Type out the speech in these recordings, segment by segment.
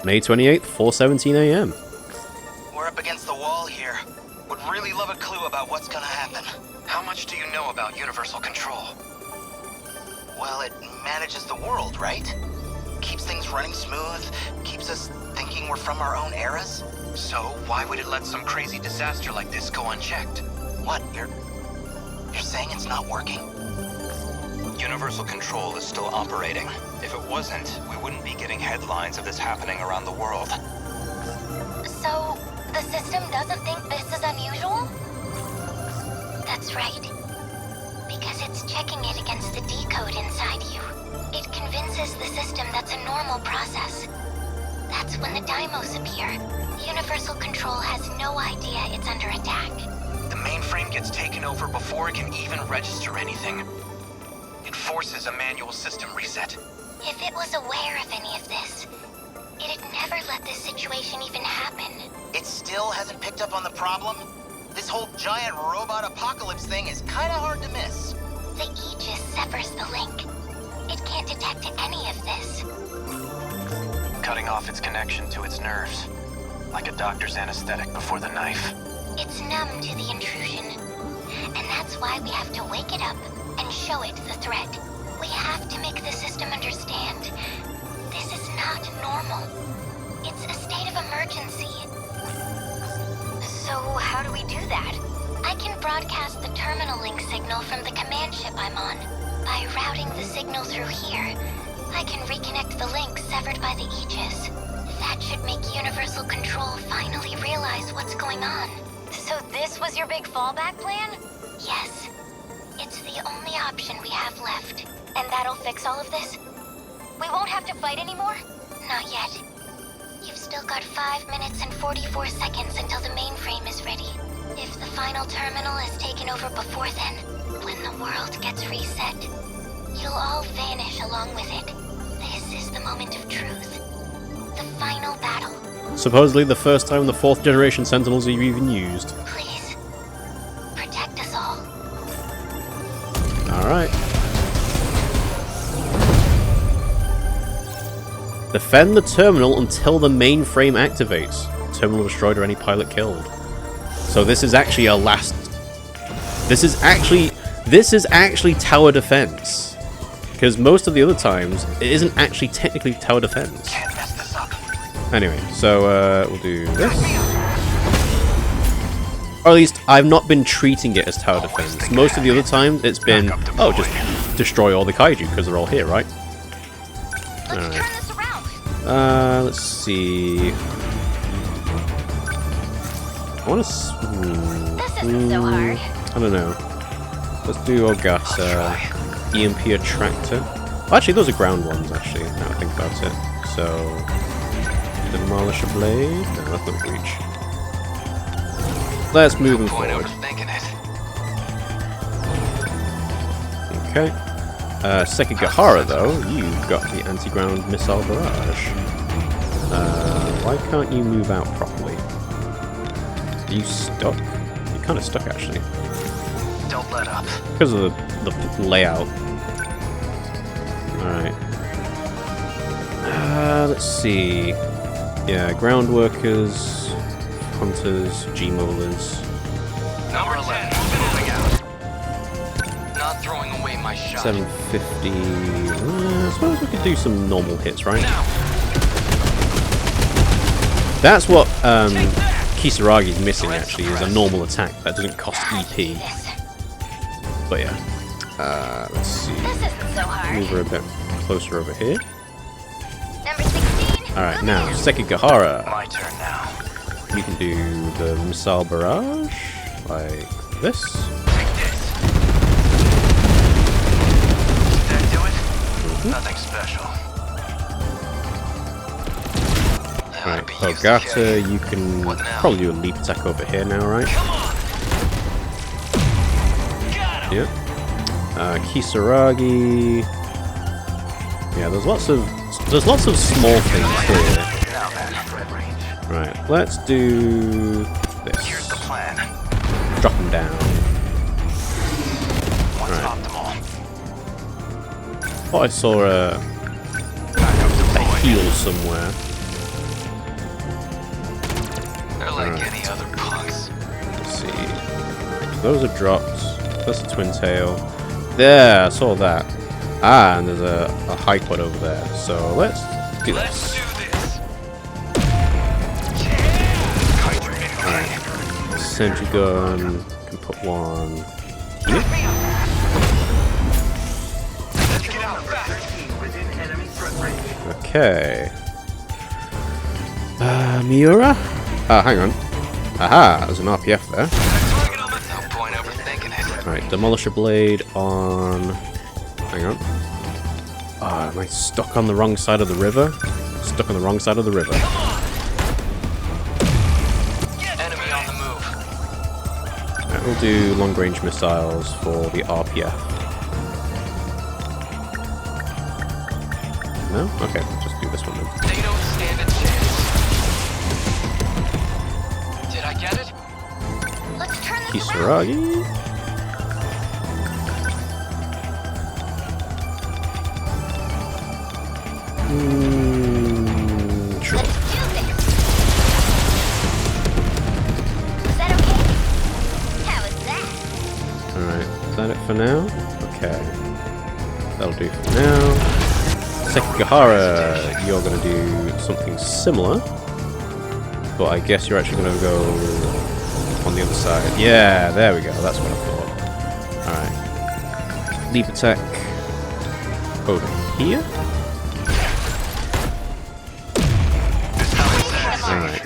May 28th, 4:17 AM. We're up against the wall here. Would really love a clue about what's gonna happen. How much do you know about universal control? Well, it manages the world, right? Keeps things running smooth, keeps us thinking we're from our own eras. So why would it let some crazy disaster like this go unchecked? What, you're saying it's not working? Universal control is still operating. If it wasn't, we wouldn't be getting headlines of this happening around the world. So, the system doesn't think this is unusual? That's right. Because it's checking it against the decode inside you. It convinces the system that's a normal process. That's when the Daimos appear. Universal control has no idea it's under attack. The mainframe gets taken over before it can even register anything. It forces a manual system reset. If it was aware of any of this, it'd never let this situation even happen. It still hasn't picked up on the problem? This whole giant robot apocalypse thing is kinda hard to miss. The Aegis severs the link. It can't detect any of this. Cutting off its connection to its nerves. Like a doctor's anesthetic before the knife. It's numb to the intrusion. And that's why we have to wake it up and show it the threat. We have to make the system understand. This is not normal. It's a state of emergency. So how do we do that? I can broadcast the terminal link signal from the command ship I'm on. By routing the signal through here, I can reconnect the link severed by the Aegis. That should make Universal Control finally realize what's going on. So this was your big fallback plan? Yes. It's the only option we have left. And that'll fix all of this? We won't have to fight anymore? Not yet. You've still got 5 minutes and 44 seconds until the mainframe is ready. If the final terminal is taken over before then, when the world gets reset, you'll all vanish along with it. This is the moment of truth. The final battle. Supposedly the first time the 4th generation Sentinels are even used. Please, protect us all. Alright. Defend the terminal until the mainframe activates. Terminal destroyed or any pilot killed. So this is actually our last... This is actually tower defense. Because most of the other times, it isn't actually technically tower defense. Can't mess this up. Anyway, so we'll do this. Or at least, I've not been treating it as tower defense. Most of the other times, it's been, oh, just destroy all the Kaiju, because they're all here, right? Let's turn this around. Let's see. I want to... This isn't so hard. I don't know. Let's do Ogata. EMP Attractor. Oh, actually, those are ground ones, actually, now I think about it. So... Demolish a Blade? No, that's not reach. Let's move them forward. Okay. Sekigahara, though, you've got the anti-ground missile barrage. Why can't you move out properly? Are you stuck? You're kind of stuck, actually. Don't let up. Because of the layout. Alright. Let's see. Yeah, ground workers, hunters, G-molars. Number 10, moving out. Not throwing away my shot. 750. I suppose we could do some normal hits, right? Now. That's what Kisaragi's missing, actually, is a normal attack that doesn't cost EP. But yeah. Let's see. This isn't so hard. Move her a bit closer over here. Number 16. Alright, now, Sekigahara. My turn now. You can do the missile barrage, like this. Take this. That do it? Nothing special. Alright, Ogata, you can probably do a leap attack over here now, right? Come on. Got him. Yep. Kisaragi. Yeah, there's lots of small things here. Now then, range. Right, let's do this. Here's the plan. Drop them down. What's Right. optimal? Thought I saw a Backup deployed. heal somewhere. any other punks. Let's see. Those are dropped. That's a twin tail. There, I saw that. Ah, and there's a high quad over there. So let's do this. Alright. Sentry gun. Can put one here. Okay. Miura? Ah, hang on. Aha, there's an RPF there. No point overthinking it. Alright, Demolisher Blade on... Hang on. Ah, am I stuck on the wrong side of the river? Stuck on the wrong side of the river. Enemy on the move. Right, we'll do long-range missiles for the RPF. No? Okay, we'll just do this one then. They don't stand a chance. Did I get it? Let's turn this around. Kisaragi. Sure. Let's do this. Is that okay? How is that? Alright, is that it for now? Okay. That'll do for now. Sekigahara, you're going to do something similar. But I guess you're actually going to go on the other side. Yeah, there we go. That's what I thought. Alright. Leap attack over here. Alright.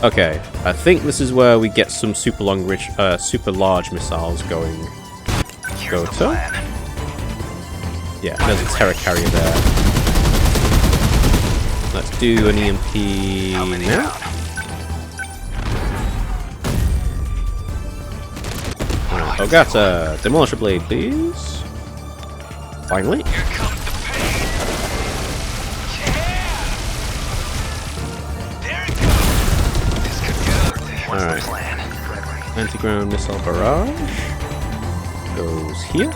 Okay, I think this is where we get some super large missiles going. Go to. Yeah, there's a Terra carrier there. Let's do an EMP now. Alright, Ogata, Demolisher Blade, please. Finally. Here comes the pain. There it goes. This could get ugly. What's Alright. the plan? Anti-ground missile barrage goes here.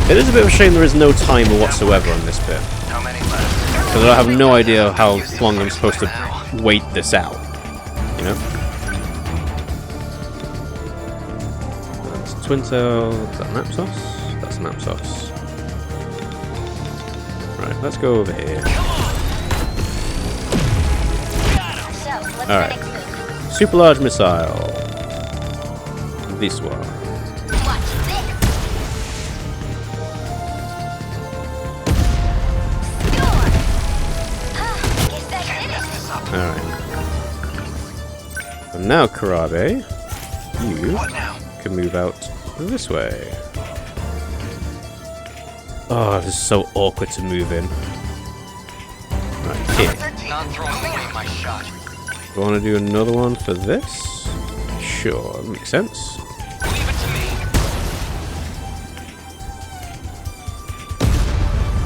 It is a bit of a shame there is no timer whatsoever on this bit, How many left? because I have no idea how long I'm supposed to wait this out, you know? That's Twin Tail, is that an Apsos? That's an Apsos. Right, let's go over here. So, what's the Alright. next move? Super large missile. This one. Watch this. Score. Guess that did it. Alright. And now, Karabe, you What now? can move out this way. Oh, this is so awkward to move in. Right, here. Not throwing away my shot. You want to do another one for this? Sure, makes sense. Leave it to me.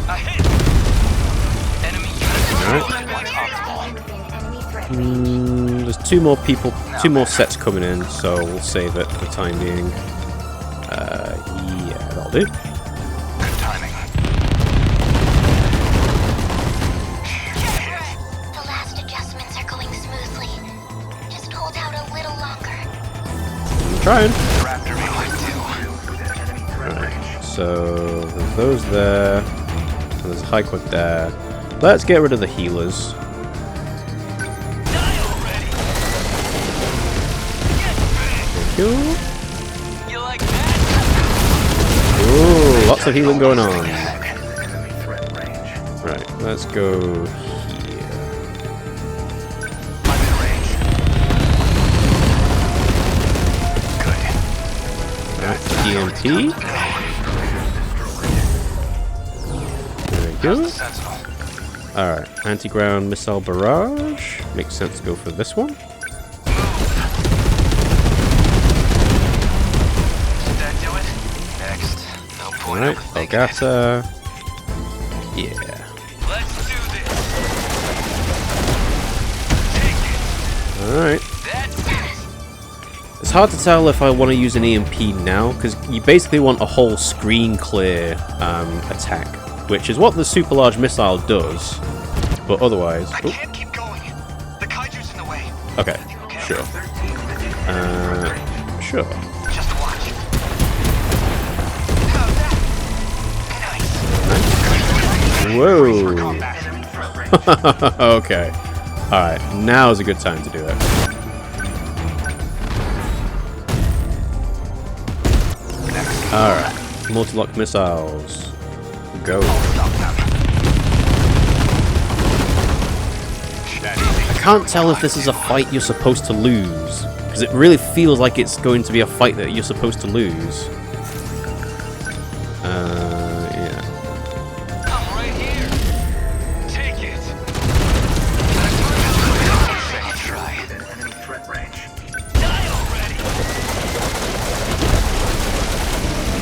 A hit. Enemy unit. There's two more sets coming in, so we'll save it for the time being. Yeah, that'll do. Good timing. The last adjustments are going smoothly. Just hold out a little longer. I'm trying. Raptor me like two. Right, so there's those there, and there's a high quad there. Let's get rid of the healers. Thank you. You like that? Ooh, lots of healing going on. Right, let's go here. I'm in range. Good. Right, EMP. There we go. Sentinel. Alright, anti-ground missile barrage. Makes sense to go for this one. Did that do it? Next. No point Alright, overthinking it. Ogata. Yeah. Let's do this. Take it. Alright. That's it. It's hard to tell if I want to use an EMP now, because you basically want a whole screen clear attack, which is what the super large missile does. But otherwise... I Oh, can't keep going Okay, sure. Sure. Just watch. Whoa. Okay. Alright, now is a good time to do it. Alright. Multi-lock missiles. Go. I can't tell if this is a fight you're supposed to lose, because it really feels like it's going to be a fight that you're supposed to lose. Yeah. I'm right here. Take it. I'll try. Enemy threat range. Die already.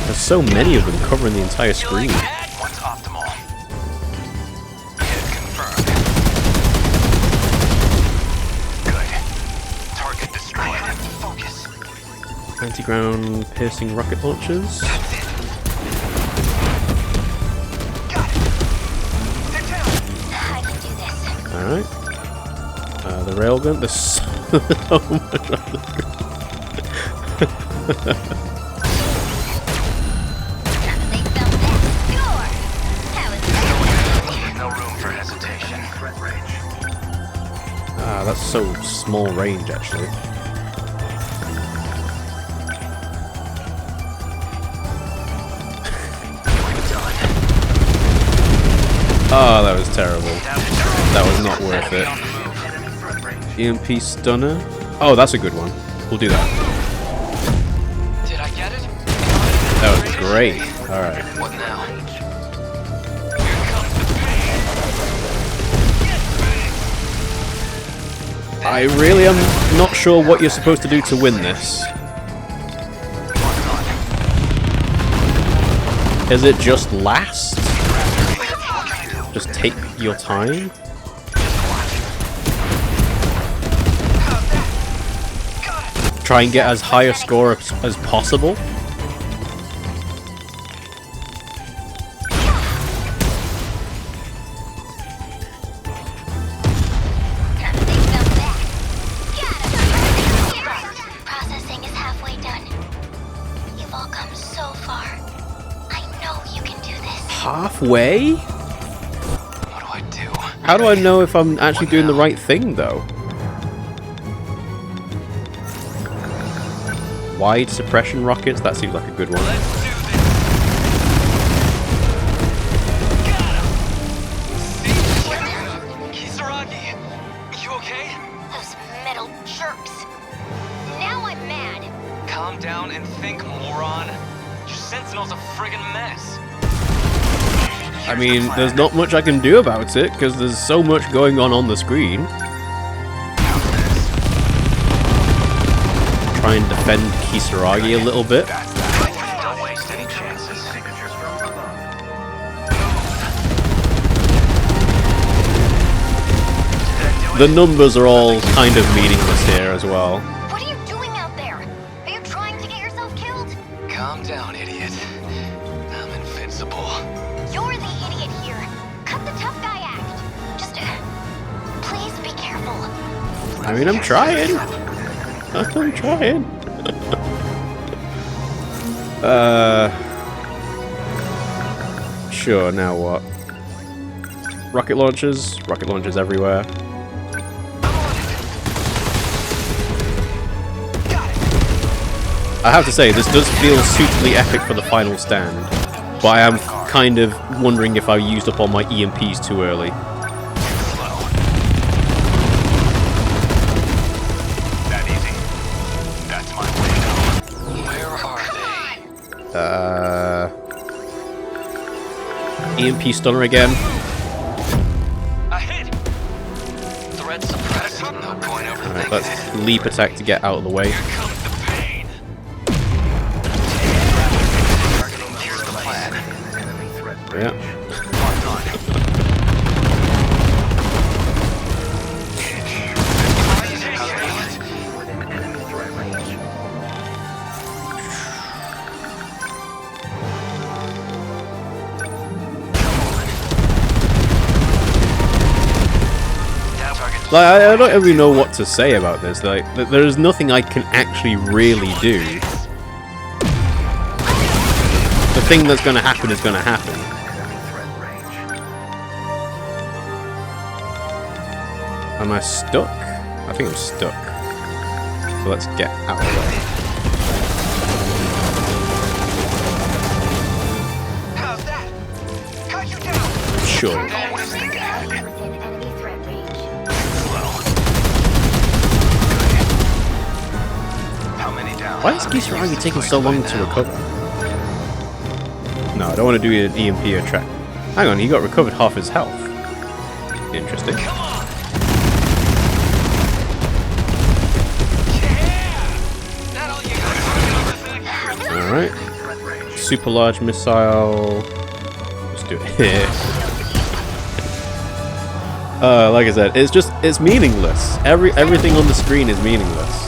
There's so many of them covering the entire screen. One's optimal. Hit confirmed. Good. Target destroyed. Focus. Anti-ground piercing rocket launchers. That's it. Got it. Sit down. I can do this. Alright. The railgun. There's so much on the screen. They felt that. Score! That was No room for hesitation. Threat range. Ah, that's so small range, actually. Oh, that was terrible. That was not worth it. EMP stunner. Oh, that's a good one. We'll do that. Did I get it? That was great. Alright. What now? I really am not sure what you're supposed to do to win this. Is it just last? Just take your time? Try and get as high a score as possible? Processing is halfway done. You've all come so far. I know you can do this. Halfway? What do I do? How do I know if I'm actually doing the right thing, though? Wide suppression rockets? That seems like a good one. Let's do this. Got him. See? Kisaragi, you okay? Those metal jerks. Now I'm mad. Calm down and think, moron. Your Sentinel's a friggin' mess. I mean, there's not much I can do about it, because there's so much going on the screen. Try and defend Kisaragi a little bit. Don't waste any chances. The numbers are all kind of meaningless here as well. What are you doing out there? Are you trying to get yourself killed? Calm down, idiot. I'm invincible. You're the idiot here. Cut the tough guy act. Just, please be careful. I mean, I'm trying. I'm trying. Sure, now what? Rocket launchers? Rocket launchers everywhere. I have to say, this does feel suitably epic for the final stand, but I am kind of wondering if I used up all my EMPs too early. EMP stunner again. A hit. Threat suppressed. No point overthinking. Alright, let's leap attack to get out of the way. Here comes the pain. Here's the plan. Yeah. Like, I don't even know what to say about this. Like, there is nothing I can actually really do. The thing that's going to happen is going to happen. Am I stuck? I think I'm stuck. So let's get out of the way. How's that? Kaiju down. Sure. How many down? Why is Kisaragi taking so long to recover? No, I don't want to do an EMP or track. Hang on, he got recovered half his health. Interesting. Alright. Super large missile. Let's do it here. Like I said, it's meaningless. Everything on the screen is meaningless.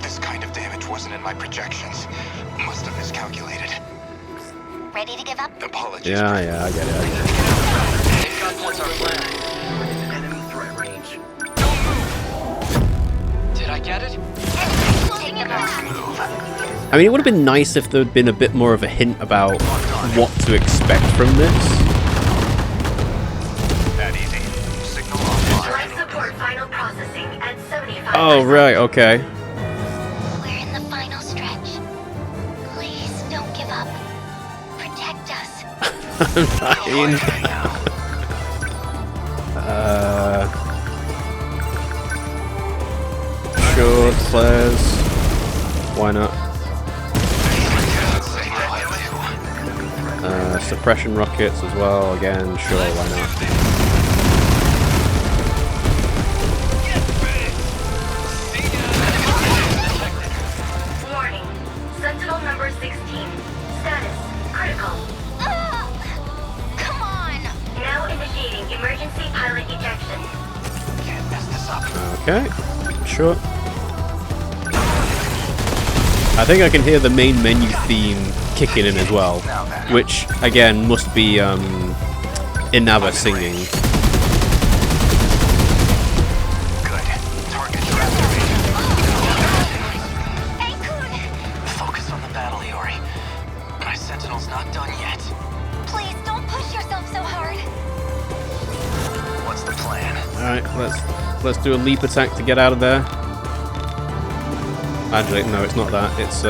This kind of damage wasn't in my projections. Must have miscalculated. Ready to give up? Apologies. Yeah, I get it. What's our plan? Enemy threat range. Don't move! Did I get it? I mean, it would have been nice if there had been a bit more of a hint about what to expect from this. That easy. Signal offline. Life support final processing at 75%. Oh, right, okay. We're in the final stretch. Please don't give up. Protect us. I mean, sure, players. Why not? Suppression rockets as well. Again, sure, why not? Warning. Sentinel number 16. Status critical. Come on. Now initiating emergency pilot ejection. Can't mess this up. Okay, sure. I think I can hear the main menu theme kicking in as well, which again must be Inaba singing. Good. Target focus on the battle, Iori. My Sentinel's not done yet. Please don't push yourself so hard. What's the plan? Alright, let's do a leap attack to get out of there. Actually, no, it's not that. It's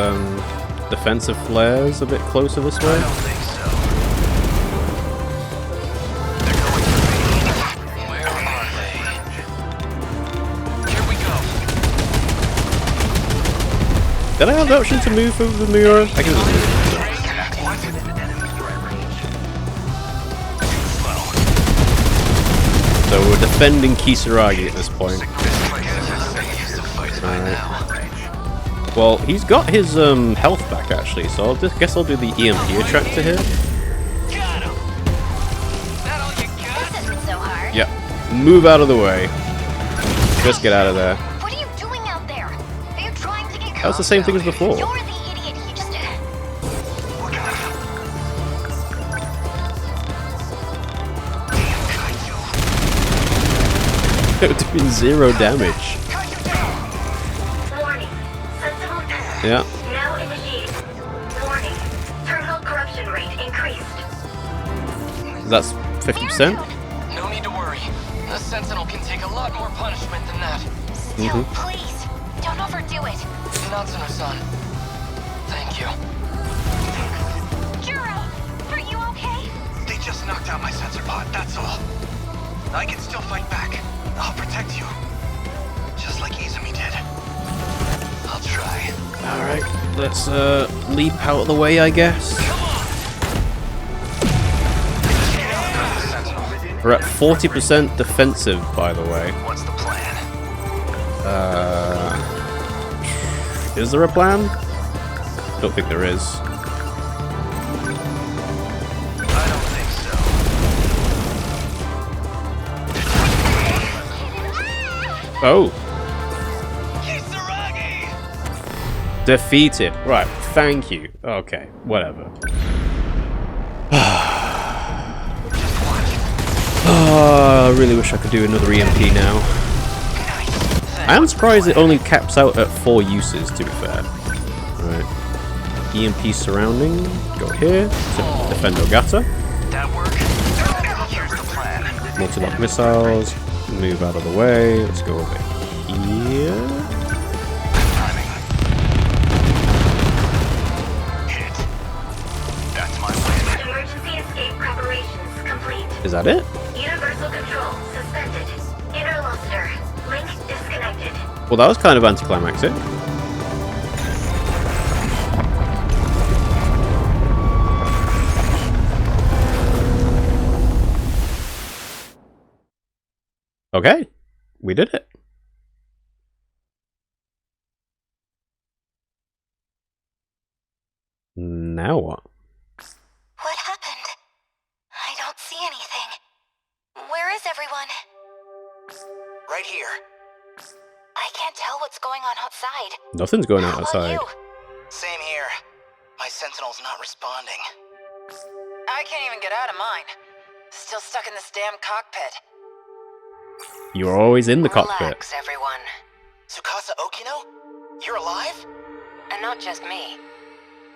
defensive flares a bit closer this I way. don't think so. They're going for me. Where are they? Here we go. Did I have the option to move over the mirror? I can just move. So we're defending Kisaragi at this point. Alright. Well, he's got his health back actually, so guess I'll do the EMP attractor here. Got him. That all you got? This isn't so hard. Yep. Move out of the way. Just get out of there. What are you doing out there? Are you trying to get That was the same thing as before. You're the idiot. You just... Doing 0 damage. Warning. Sentinel 10. Yeah. Now initiating. Warning. Terminal corruption rate increased. That's 50%. No need to worry. The Sentinel can take a lot more punishment than that. Still, please. Don't overdo it. Natsuno-san. Thank you. Juro, are you okay? They just knocked out my sensor pod, that's all. I can still fight back. I'll protect you. Just like Izumi did. I'll try. Alright, let's leap out of the way, I guess. We're at 40% defensive, by the way. What's the plan? Is there a plan? Don't think there is. I don't think so. Oh, Kisaragi! defeated. Right, thank you. Okay, whatever. I really wish I could do another EMP now. I am surprised it only caps out at 4 uses, to be fair. Alright. EMP surrounding. Go here to defend Ogata. That work? Here's the plan. Multi-lock missiles. Move out of the way. Let's go over here. Timing. Hit. That's my plan. Emergency escape preparations complete. Is that it? Universal control suspended. Interlocutor. Link disconnected. Well, that was kind of anticlimactic. Okay, we did it. Now what? What happened? I don't see anything. Where is everyone? Right here. I can't tell what's going on outside. Nothing's going on How about outside. you? Same here. My Sentinel's not responding. I can't even get out of mine. Still stuck in this damn cockpit. You're always in the cockpit. Relax, everyone. Tsukasa Okino? You're alive? And not just me.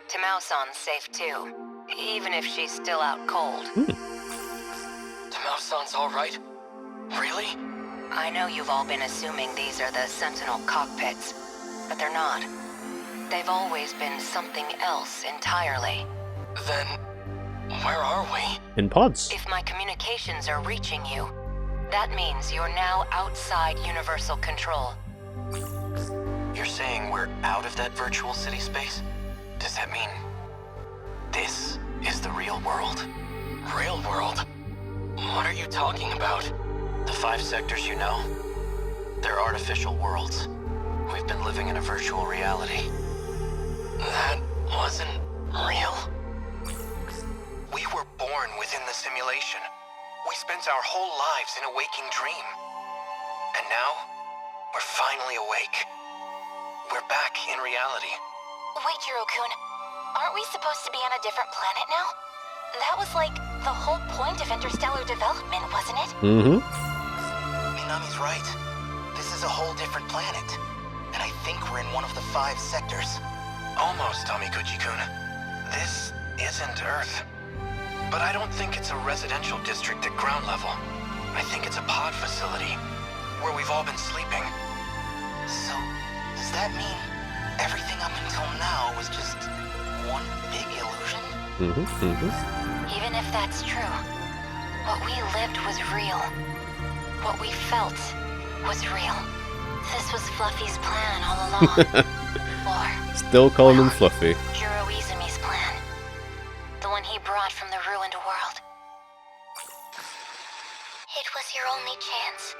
Timao-san's safe too. Even if she's still out cold. Timao-san's alright? Really? I know you've all been assuming these are the Sentinel cockpits, but they're not. They've always been something else entirely. Then, where are we? In pods. If my communications are reaching you, that means you're now outside Universal Control. You're saying we're out of that virtual city space? Does that mean this is the real world? Real world? What are you talking about? The 5 sectors you know? They're artificial worlds. We've been living in a virtual reality. That wasn't real? We were born within the simulation. We spent our whole lives in a waking dream. And now, we're finally awake. We're back in reality. Wait, Jiro-kun. Aren't we supposed to be on a different planet now? That was like the whole point of interstellar development, wasn't it? Mm-hmm. Minami's right. This is a whole different planet. And I think we're in one of the 5 sectors. Almost, Tamiguchi-kun. This isn't Earth. But I don't think it's a residential district at ground level. I think it's a pod facility, where we've all been sleeping. So, does that mean everything up until now was just one big illusion? Even if that's true, what we lived was real. What we felt was real. This was Fluffy's plan all along. Or, Still calling him Fluffy. Jiro Izumi's plan. The one he brought from the ruined world. It was your only chance.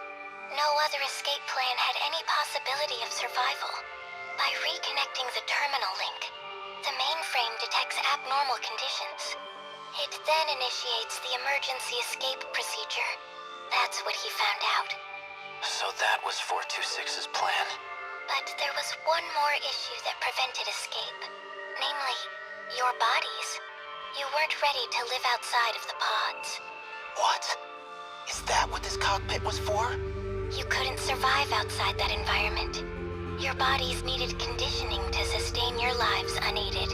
No other escape plan had any possibility of survival. By reconnecting the terminal link, the mainframe detects abnormal conditions. It then initiates the emergency escape procedure. That's what he found out. So that was 426's plan. But there was one more issue that prevented escape. Namely, your bodies. You weren't ready to live outside of the pods. What? Is that what this cockpit was for? You couldn't survive outside that environment. Your bodies needed conditioning to sustain your lives unaided.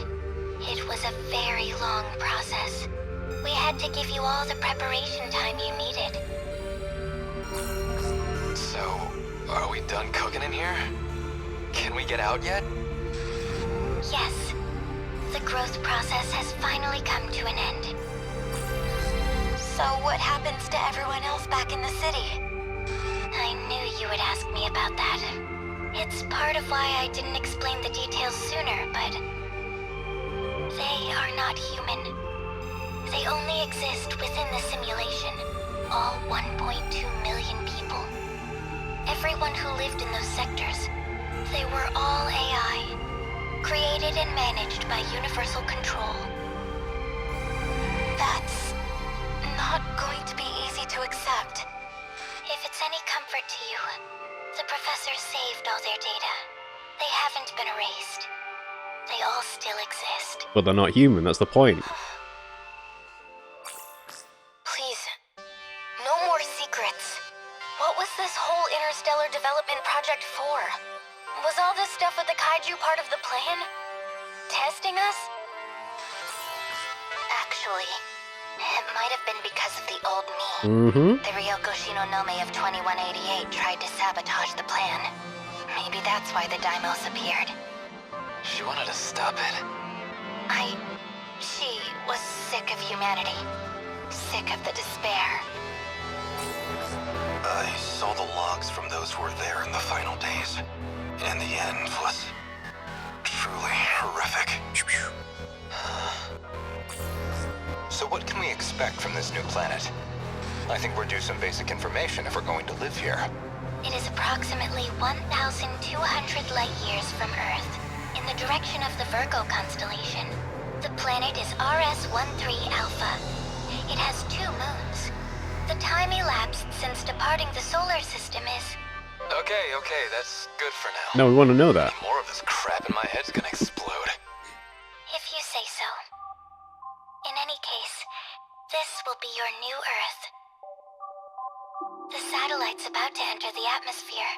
It was a very long process. We had to give you all the preparation time you needed. So, are we done cooking in here? Can we get out yet? Yes. The growth process has finally come to an end. So what happens to everyone else back in the city? I knew you would ask me about that. It's part of why I didn't explain the details sooner, but they are not human. They only exist within the simulation. All 1.2 million people. Everyone who lived in those sectors. They were all AI. Created and managed by Universal Control. That's not going to be easy to accept. If it's any comfort to you, the professor saved all their data. They haven't been erased. They all still exist. But they're not human, that's the point. Please, no more secrets. What was this whole interstellar development project for? Was all this stuff with the Kaiju part of the plan? Testing us? Actually, it might have been because of the old me. The Ryoko Shinonome of 2188 tried to sabotage the plan. Maybe that's why the Daimos appeared. She wanted to stop it. She was sick of humanity. Sick of the despair. I saw the logs from those who were there in the final days. And the end was truly horrific. So what can we expect from this new planet? I think we're due some basic information if we're going to live here. It is approximately 1,200 light years from Earth, in the direction of the Virgo constellation. The planet is RS-13 Alpha. It has 2 moons. The time elapsed since departing the solar system is... Okay, that's good for now. No, we want to know that. More of this crap in my head's gonna explode. If you say so. In any case, this will be your new Earth. The satellite's about to enter the atmosphere.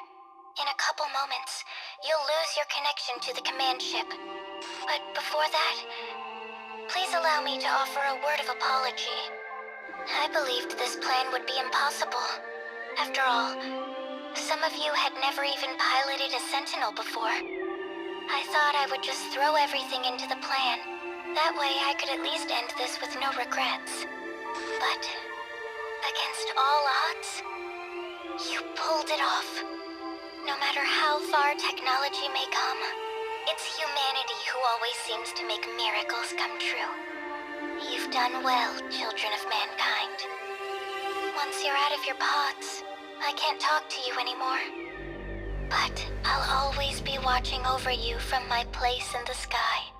In a couple moments, you'll lose your connection to the command ship. But before that, please allow me to offer a word of apology. I believed this plan would be impossible. After all, some of you had never even piloted a Sentinel before. I thought I would just throw everything into the plan. That way I could at least end this with no regrets. But, against all odds, you pulled it off. No matter how far technology may come, it's humanity who always seems to make miracles come true. You've done well, children of mankind. Once you're out of your pods, I can't talk to you anymore. But I'll always be watching over you from my place in the sky.